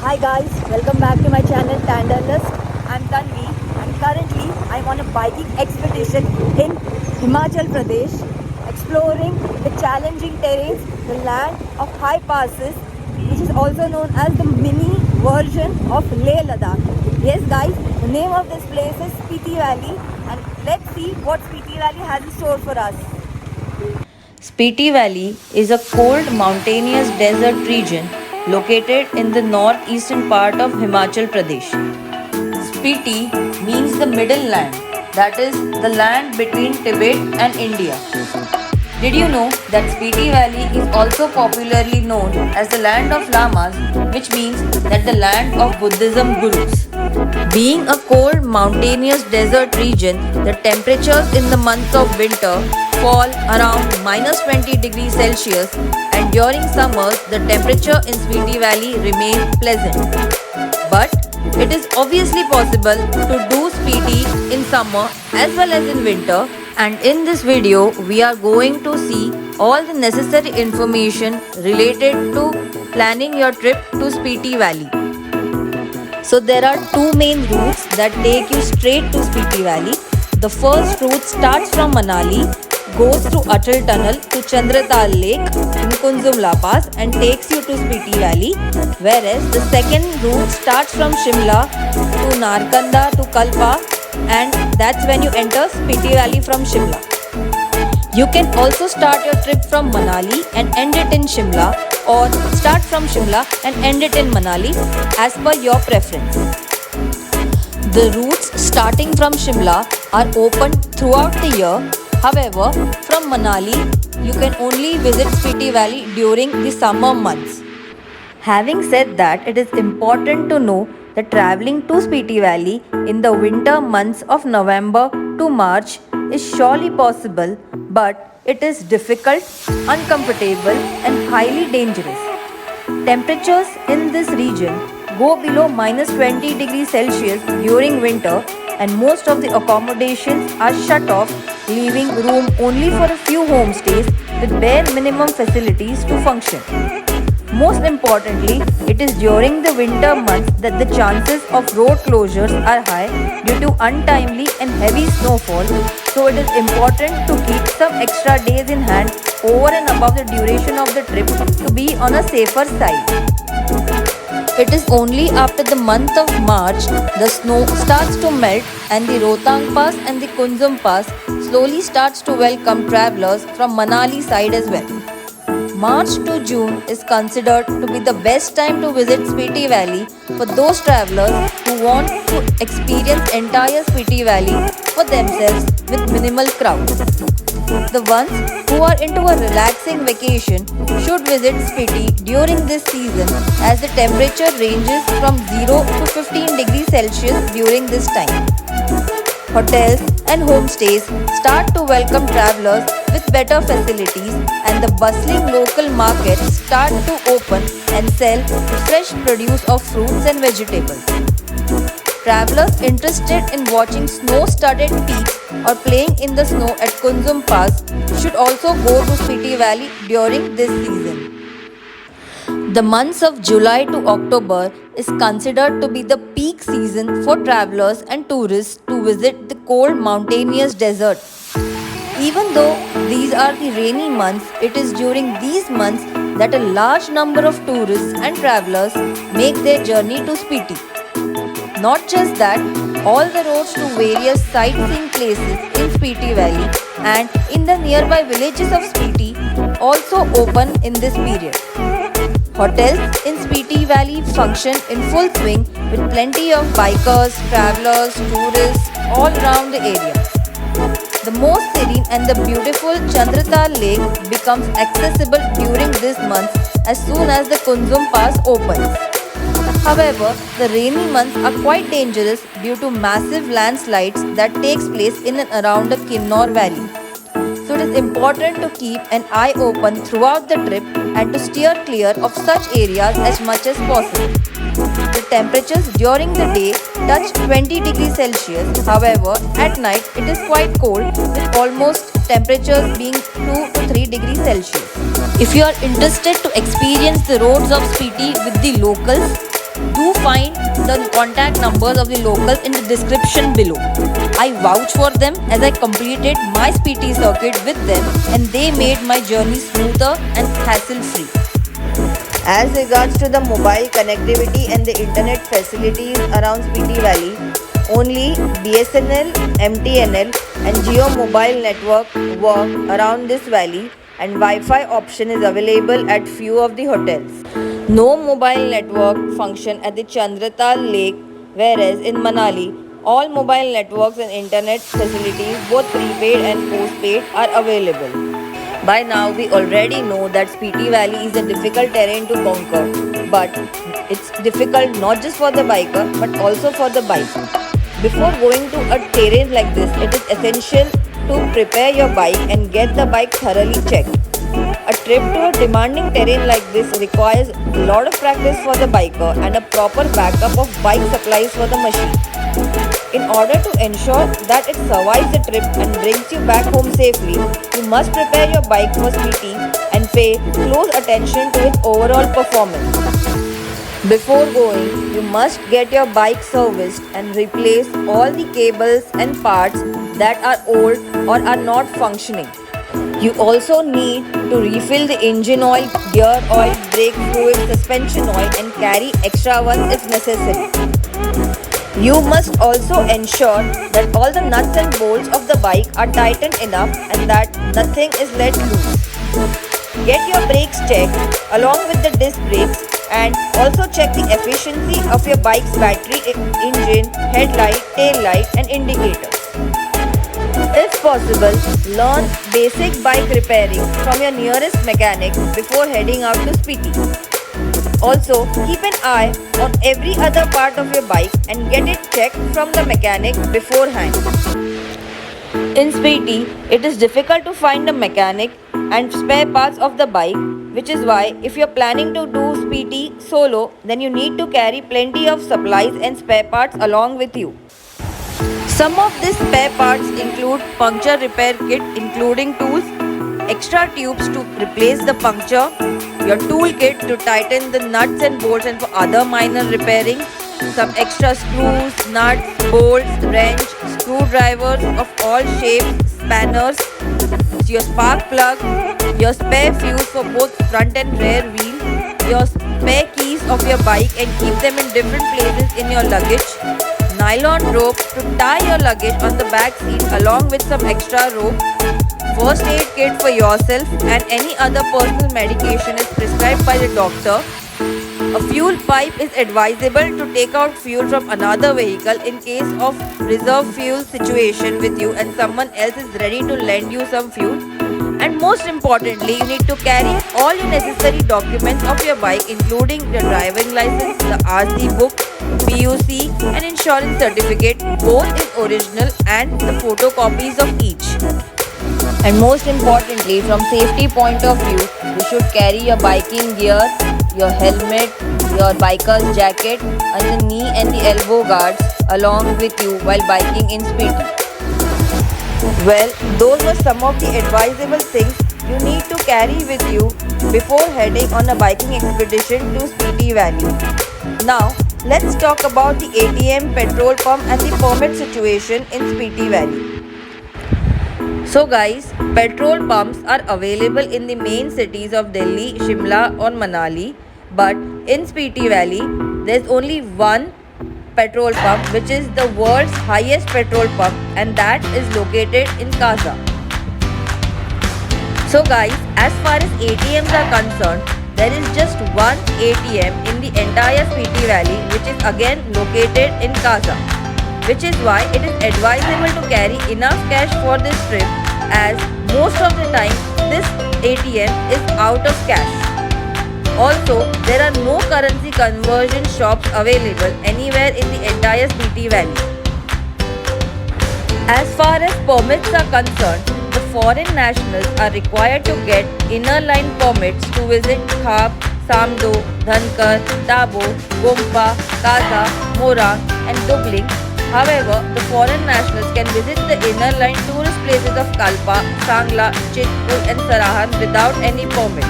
Hi guys, welcome back to my channel Tanderlust. I'm Tanvi and currently I'm on a biking expedition in Himachal Pradesh, exploring the challenging terrains, the land of high passes, which is also known as the mini version of Leh Ladakh. Yes guys, the name of this place is Spiti Valley and let's see what Spiti Valley has in store for us. Spiti Valley is a cold mountainous desert region located in the northeastern part of Himachal Pradesh. Spiti means the middle land, that is, the land between Tibet and India. Did you know that Spiti Valley is also popularly known as the land of Lamas, which means that the land of Buddhism gurus? Being a cold mountainous desert region, the temperatures in the month of winter fall around -20 degrees Celsius and during summers the temperature in Spiti Valley remains pleasant. But it is obviously possible to do Spiti in summer as well as in winter, and in this video we are going to see all the necessary information related to planning your trip to Spiti Valley. So there are two main routes that take you straight to Spiti Valley. The first route starts from Manali, goes through Atal Tunnel to Chandratal Lake in Kunzum La Pass and takes you to Spiti Valley, whereas the second route starts from Shimla to Narkanda to Kalpa, and that's when you enter Spiti Valley from Shimla. You can also start your trip from Manali and end it in Shimla, or start from Shimla and end it in Manali as per your preference. The routes starting from Shimla are open throughout the year. However, from Manali, you can only visit Spiti Valley during the summer months. Having said that, it is important to know that traveling to Spiti Valley in the winter months of November to March is surely possible, but it is difficult, uncomfortable, and highly dangerous. Temperatures in this region go below -20 degrees Celsius during winter, and most of the accommodations are shut off, leaving room only for a few homestays with bare minimum facilities to function. Most importantly, it is during the winter months that the chances of road closures are high due to untimely and heavy snowfall, so it is important to keep some extra days in hand over and above the duration of the trip to be on a safer side. It is only after the month of March the snow starts to melt and the Rohtang Pass and the Kunzum Pass slowly starts to welcome travelers from Manali side as well. March to June is considered to be the best time to visit Spiti Valley for those travelers who want to experience entire Spiti Valley for themselves with minimal crowd. The ones who are into a relaxing vacation should visit Spiti during this season, as the temperature ranges from 0 to 15 degrees Celsius during this time. Hotels and homestays start to welcome travelers with better facilities, and the bustling local markets start to open and sell fresh produce of fruits and vegetables. Travelers interested in watching snow-studded peaks or playing in the snow at Kunzum Pass should also go to Spiti Valley during this season. The months of July to October is considered to be the peak season for travelers and tourists to visit the cold mountainous desert. Even though these are the rainy months, it is during these months that a large number of tourists and travelers make their journey to Spiti. Not just that, all the roads to various sightseeing places in Spiti Valley and in the nearby villages of Spiti also open in this period. Hotels in Spiti Valley function in full swing with plenty of bikers, travelers, tourists all around the area. The most serene and the beautiful Chandratal Lake becomes accessible during this month as soon as the Kunzum Pass opens. However, the rainy months are quite dangerous due to massive landslides that takes place in and around the Kinnor Valley. So it is important to keep an eye open throughout the trip and to steer clear of such areas as much as possible. The temperatures during the day touch 20 degrees Celsius. However, at night it is quite cold, with almost temperatures being 2 to 3 degrees Celsius. If you are interested to experience the roads of Spiti with the locals, Do find the contact numbers of the locals in the description below. I vouch for them as I completed my Spiti circuit with them and they made my journey smoother and hassle-free. As regards to the mobile connectivity and the internet facilities around Spiti Valley, only BSNL, MTNL and Jio mobile network work around this valley and Wi-Fi option is available at few of the hotels. No mobile network function at the Chandratal Lake, whereas in Manali, all mobile networks and internet facilities, both prepaid and postpaid, are available. By now, we already know that Spiti Valley is a difficult terrain to conquer, but it's difficult not just for the biker but also for the bike. Before going to a terrain like this, it is essential to prepare your bike and get the bike thoroughly checked. A trip to a demanding terrain like this requires a lot of practice for the biker and a proper backup of bike supplies for the machine. In order to ensure that it survives the trip and brings you back home safely, you must prepare your bike for Spiti and pay close attention to its overall performance. Before going, you must get your bike serviced and replace all the cables and parts that are old or are not functioning. You also need to refill the engine oil, gear oil, brake fluid, suspension oil and carry extra ones if necessary. You must also ensure that all the nuts and bolts of the bike are tightened enough and that nothing is let loose. Get your brakes checked along with the disc brakes and also check the efficiency of your bike's battery, engine, headlight, tail light and indicators. If possible, learn basic bike repairing from your nearest mechanic before heading out to Spiti. Also, keep an eye on every other part of your bike and get it checked from the mechanic beforehand. In Spiti, it is difficult to find a mechanic and spare parts of the bike, which is why if you're planning to do Spiti solo, then you need to carry plenty of supplies and spare parts along with you. Some of these spare parts include puncture repair kit including tools, extra tubes to replace the puncture, your tool kit to tighten the nuts and bolts and for other minor repairing, some extra screws, nuts, bolts, wrench, screwdrivers of all shapes, spanners, your spark plug, your spare fuse for both front and rear wheel, your spare keys of your bike and keep them in different places in your luggage, nylon rope to tie your luggage on the back seat along with some extra rope, first aid kit for yourself and any other personal medication is prescribed by the doctor. A fuel pipe is advisable to take out fuel from another vehicle in case of reserve fuel situation with you and someone else is ready to lend you some fuel. And most importantly, you need to carry all your necessary documents of your bike including your driving license, the RC book, PUC and insurance certificate both in original and the photocopies of each. And most importantly, from safety point of view, you should carry your biking gear, your helmet, your biker's jacket and the knee and the elbow guards along with you while biking in Spiti. Well, those were some of the advisable things you need to carry with you before heading on a biking expedition to Spiti Valley. Now, let's talk about the ATM, petrol pump and the permit situation in Spiti Valley. So guys, petrol pumps are available in the main cities of Delhi, Shimla or Manali, but in Spiti Valley, there's only one petrol pump which is the world's highest petrol pump and that is located in Kaza. So guys, as far as ATMs are concerned, there is just one ATM in the entire Spiti Valley which is again located in Kaza, which is why it is advisable to carry enough cash for this trip as most of the time this ATM is out of cash. Also, there are no currency conversion shops available anywhere in the entire Spiti Valley. As far as permits are concerned, the foreign nationals are required to get inner line permits to visit Khap, Samdo, Dhankar, Tabo, Gompa, Kaza, Morang and Dubling. However, the foreign nationals can visit the inner line tourist places of Kalpa, Sangla, Chitpur and Sarahan without any permit.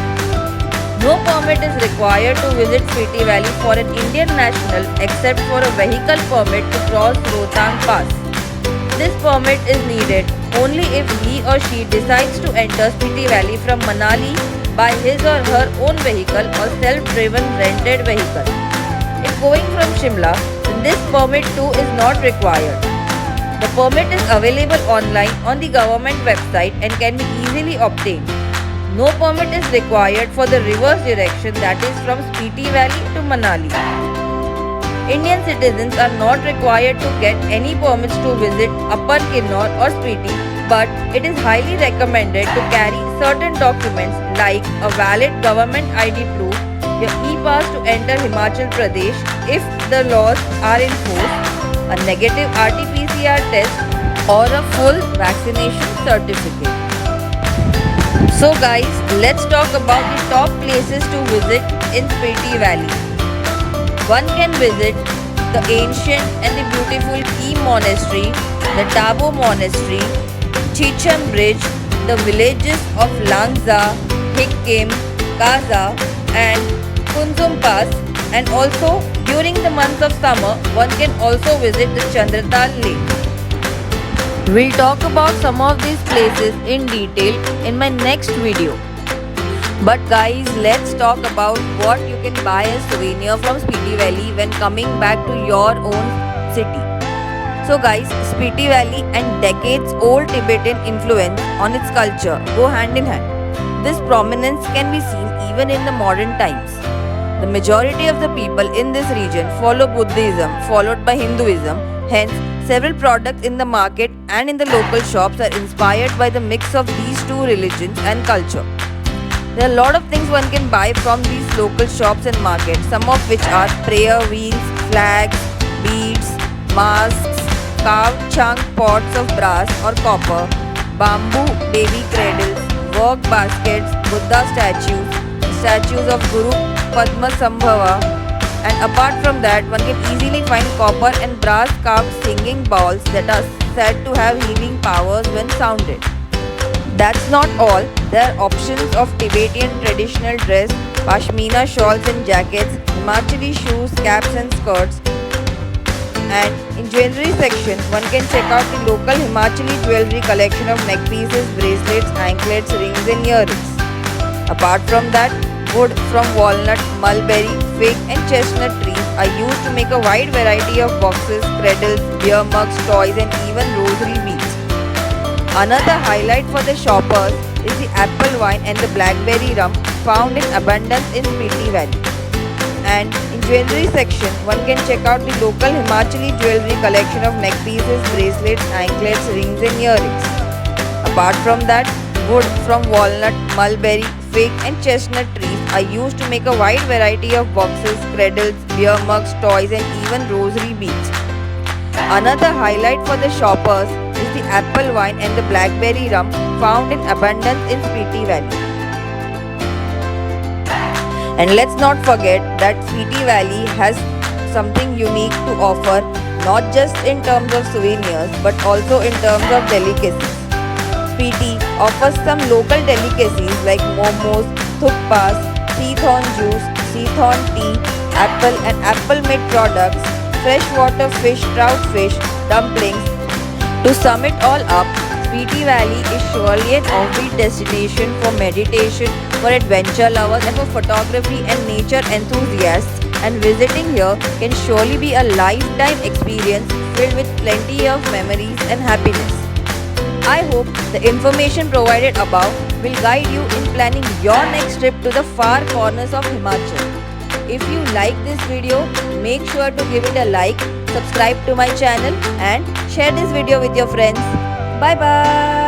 No permit is required to visit Spiti Valley for an Indian national except for a vehicle permit to cross Rohtang Pass. This permit is needed only if he or she decides to enter Spiti Valley from Manali by his or her own vehicle or self-driven rented vehicle. If going from Shimla, then this permit too is not required. The permit is available online on the government website and can be easily obtained. No permit is required for the reverse direction, that is from Spiti Valley to Manali. Indian citizens are not required to get any permits to visit Upper Kinnaur or Spiti, but it is highly recommended to carry certain documents like a valid government ID proof, your e-pass to enter Himachal Pradesh if the laws are in force, a negative RT-PCR test or a full vaccination certificate. So guys, let's talk about the top places to visit in Spiti Valley. One can visit the ancient and the beautiful Key Monastery, the Tabo Monastery, Chicham Bridge, the villages of Langza, Hikkim, Kaza and Kunzum Pass, and also during the month of summer, one can also visit the Chandratal Lake. We'll talk about some of these places in detail in my next video. But guys, let's talk about what you can buy as souvenir from Spiti Valley when coming back to your own city. So guys, Spiti Valley and decades old Tibetan influence on its culture go hand in hand. This prominence can be seen even in the modern times. The majority of the people in this region follow Buddhism followed by Hinduism, hence several products in the market and in the local shops are inspired by the mix of these two religions and culture. There are a lot of things one can buy from these local shops and markets, some of which are prayer wheels, flags, beads, masks, carved chunk pots of brass or copper, bamboo baby cradles, work baskets, Buddha statues, statues of Guru Padma Sambhava, and apart from that, one can easily find copper and brass carved singing bowls that are said to have healing powers when sounded. That's not all, there are options of Tibetan traditional dress, pashmina shawls and jackets, Himachali shoes, caps and skirts. And in jewelry section, one can check out the local Himachali jewelry collection of neck pieces, bracelets, anklets, rings and earrings. Apart from that, wood from walnut, mulberry, fig and chestnut trees are used to make a wide variety of boxes, cradles, beer mugs, toys and even rosary beads. Another highlight for the shoppers is the apple wine and the blackberry rum found in abundance in Spiti Valley. And in jewelry section, one can check out the local Himachali jewelry collection of neck pieces, bracelets, anklets, rings and earrings. Apart from that, wood from walnut, mulberry, fig and chestnut trees are used to make a wide variety of boxes, cradles, beer mugs, toys and even rosary beads. Another highlight for the shoppers is the apple wine and the blackberry rum found in abundance in Spiti Valley. And let's not forget that Spiti Valley has something unique to offer, not just in terms of souvenirs but also in terms of delicacies. Spiti offers some local delicacies like momos, thukpas, seathorn juice, seathorn tea, apple and apple meat products, freshwater fish, trout fish, dumplings. To sum it all up, Spiti Valley is surely an offbeat destination for meditation, for adventure lovers and for photography and nature enthusiasts, and visiting here can surely be a lifetime experience filled with plenty of memories and happiness. I hope the information provided above will guide you in planning your next trip to the far corners of Himachal. If you like this video, make sure to give it a like, subscribe to my channel and share this video with your friends. Bye bye.